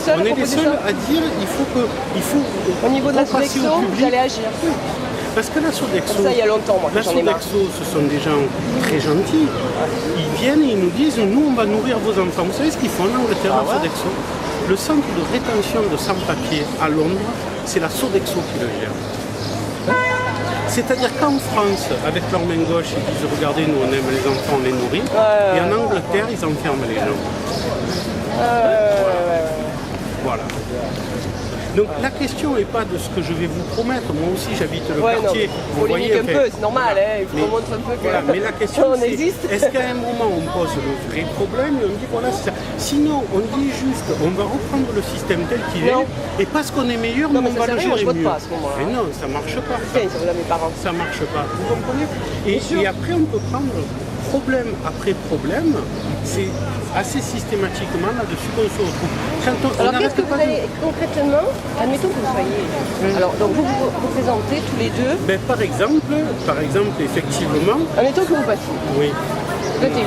seuls On est à les proposer seuls ça à dire il faut au niveau de la passer Sodexo, au vous public. allez agir. Parce que la Sodexo, Ça, il y a longtemps, moi, que la j'en ai marre. Sodexo, ce sont des gens très gentils. Ils viennent et ils nous disent, nous, on va nourrir vos enfants. Vous savez ce qu'ils font en Angleterre, la Sodexo? Le centre de rétention de sans-papiers à Londres, c'est la Sodexo qui le gère. C'est-à-dire qu'en France, avec leur main gauche, ils disent, regardez, nous, on aime les enfants, on les nourrit. Et en Angleterre, ils enferment les gens. Voilà. Donc la question n'est pas de ce que je vais vous promettre. Moi aussi, j'habite le quartier. Vous voyez un peu, c'est normal, hein, il faut qu'on montre un peu que voilà, mais la question, on c'est existe. est-ce qu'à un moment, on pose le vrai problème et on dit voilà, c'est ça. Sinon, on dit juste, on va reprendre le système tel qu'il est, et parce qu'on est meilleur, nous, mais on va le gérer je vote mieux. pas à ce moment-là. Mais non, ça marche pas. Tiens, ça vous l'a mes parents. Ça marche pas. Vous comprenez et après, on peut prendre problème après problème. C'est assez systématiquement là-dessus qu'on se retrouve. Alors qu'est-ce que vous avez concrètement, admettons que vous soyez... Alors donc vous vous présentez tous les deux. Ben, par exemple, effectivement... Admettons que vous passiez. Oui. De TU.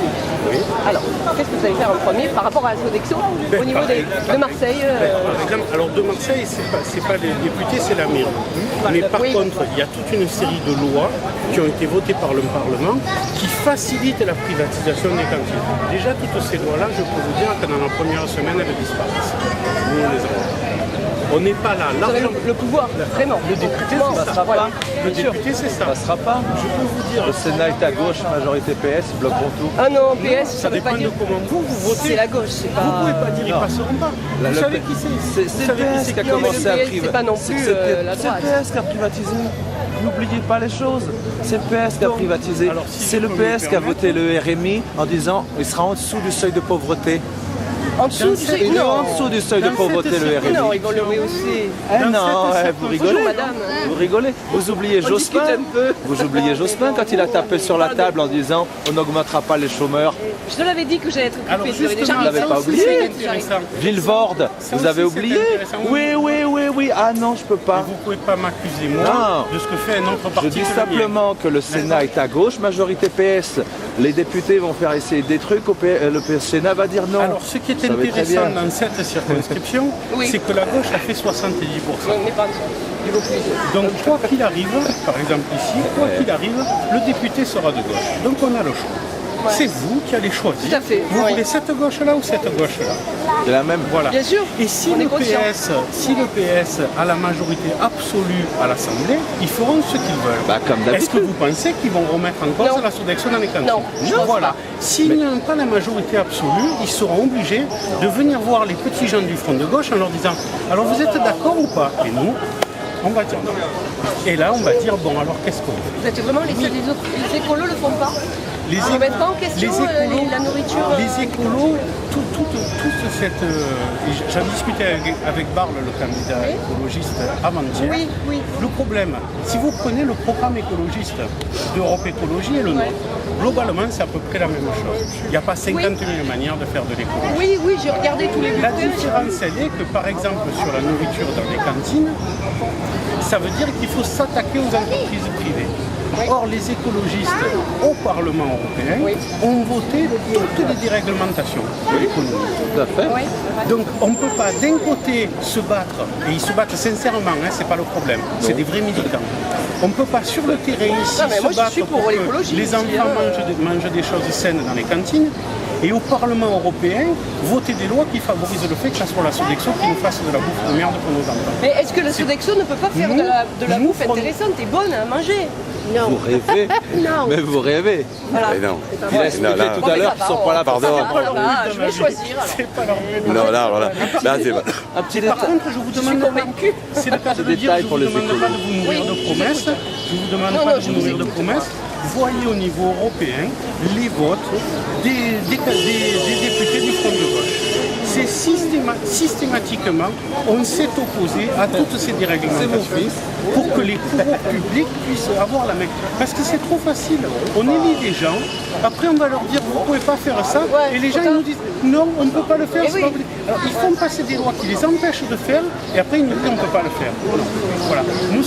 Oui. Alors, qu'est-ce que vous allez faire en premier par rapport à la Sodexo au niveau de Marseille Par exemple, alors de Marseille, c'est pas les députés, c'est la mairie. Mais par contre, il y a toute une série de lois qui ont été votées par le Parlement qui facilitent la privatisation des cantines. Déjà, toutes ces lois-là, je peux vous dire que dans la première semaine, elles disparaissent. Nous, on les a. On n'est pas là. vous avez le pouvoir, vraiment. Le député, c'est ça. Voilà. Le député, c'est ça. Ça passera pas. Je peux vous dire. Le Sénat est à gauche, majorité PS, ils bloqueront tout. Ah non, PS, ça veut dépend pas dire... de comment vous votez. C'est la gauche, c'est pas... Vous pouvez pas dire ils passeront pas. Vous savez qui c'est? C'est le PS qui a commencé à privatiser. C'est pas non plus la C'est droite. le PS qui a privatisé. N'oubliez pas les choses. C'est le PS qui a privatisé. alors, si C'est je le peux me PS qui a permettre- voté le RMI en disant il sera en dessous du seuil de pauvreté. En dessous, Il est en dessous du seuil de Dans pauvreté, cette le RMI. Non, ils vont le rehausser. Eh non, cette vous rigolez. Bonjour, madame. Vous rigolez. Vous oubliez On discute Jospin. un peu. Vous oubliez Jospin quand il a tapé sur la table en disant on n'augmentera pas les chômeurs. Je te l'avais dit que j'allais être Alors, occupée. justement, vous l'avez pas oublié. Ça Villevorde, vous aussi, avez c'est oublié? intéressant. Oui. Ah non, je peux pas. Vous pouvez pas m'accuser, moi, Non. de ce que fait un autre parti. Je dis que le mien. simplement que le Sénat est à gauche, majorité PS. Les députés vont faire essayer des trucs, le Sénat va dire non. Alors, ce qui est Vous savez très intéressant bien. dans cette circonscription, Oui. c'est que la gauche a fait 70%. On n'est pas en dessous. Il vaut plus. Donc, quoi qu'il arrive, par exemple ici, quoi qu'il arrive, le député sera de gauche. Donc, on a le choix. Ouais. C'est vous qui allez choisir. Tout à fait, Vous oui. voulez cette gauche-là ou cette gauche-là? C'est la même. Voilà. Bien sûr, Et si on est le conscient. PS a la majorité absolue à l'Assemblée, ils feront ce qu'ils veulent. Bah, comme d'habitude. Est-ce que vous pensez qu'ils vont remettre en cause Non. la Sodexo dans les cantines? Non, je pense Voilà. pas. S'ils n'ont pas la majorité absolue, ils seront obligés de venir voir les petits gens du front de gauche en leur disant « Alors vous êtes d'accord ou pas ?» Et nous, on va dire non. Et là, on va dire « Bon, alors qu'est-ce qu'on fait ?» Vous êtes vraiment les seuls, les écolos le font pas. Les Ils ne remettent pas en question la nourriture. les écolos, toute cette... J'en discutais avec Barle, le candidat écologiste, avant-hier. Oui. Le problème, si vous prenez le programme écologiste d'Europe Écologie et le nôtre, globalement, c'est à peu près la même chose. Il n'y a pas 50 000 manières de faire de l'écologie. Oui, j'ai regardé tous les La bulletins. différence, elle est que, par exemple, sur la nourriture dans les cantines, ça veut dire qu'il faut s'attaquer aux entreprises privées. Or, les écologistes au Parlement européen ont voté toutes les déréglementations de l'économie. Tout à fait. Donc, on ne peut pas d'un côté se battre, et ils se battent sincèrement, hein, c'est pas le problème, c'est des vrais militants. On ne peut pas sur le terrain ici Non, mais moi, se je battre suis pour que l'écologie les aussi, enfants hein. mangent des choses saines dans les cantines, et au Parlement européen, voter des lois qui favorisent le fait que ça soit la Sodexo qui nous fasse de la bouffe de merde pour nos enfants. Mais est-ce que le Sodexo ne peut pas faire de la bouffe intéressante et bonne à manger? Vous rêvez. Non. Mais vous rêvez. Voilà. Mais non. Il a expliqué là. tout à l'heure qu'ils ne sont pas là pour Pardon. ça. Voilà, je vais choisir. alors. C'est pas leur Non, là, voilà. Là, c'est pas. Un petit Par détail. contre, je vous Je suis demande pas, convaincue. c'est le cas de C'est le dire, détail je pour vous les demande pas écolos. de vous nourrir de promesses, je vous demande Non, pas non, de je vous vous nourrir de écoute. promesses. Voyez au niveau européen les votes des députés du Front de gauche. C'est systématiquement, on s'est opposé à toutes ces déréglementations pour que les pouvoirs publics puissent avoir la main. Parce que c'est trop facile. On élit des gens, après on va leur dire vous ne pouvez pas faire ça, Ouais, et les gens pourtant- ils nous disent non, on ne peut pas le faire. Eh c'est oui. pas possible. Alors ils font passer des lois qui les empêchent de faire, et après ils nous disent on ne peut pas le faire. Voilà. Nous,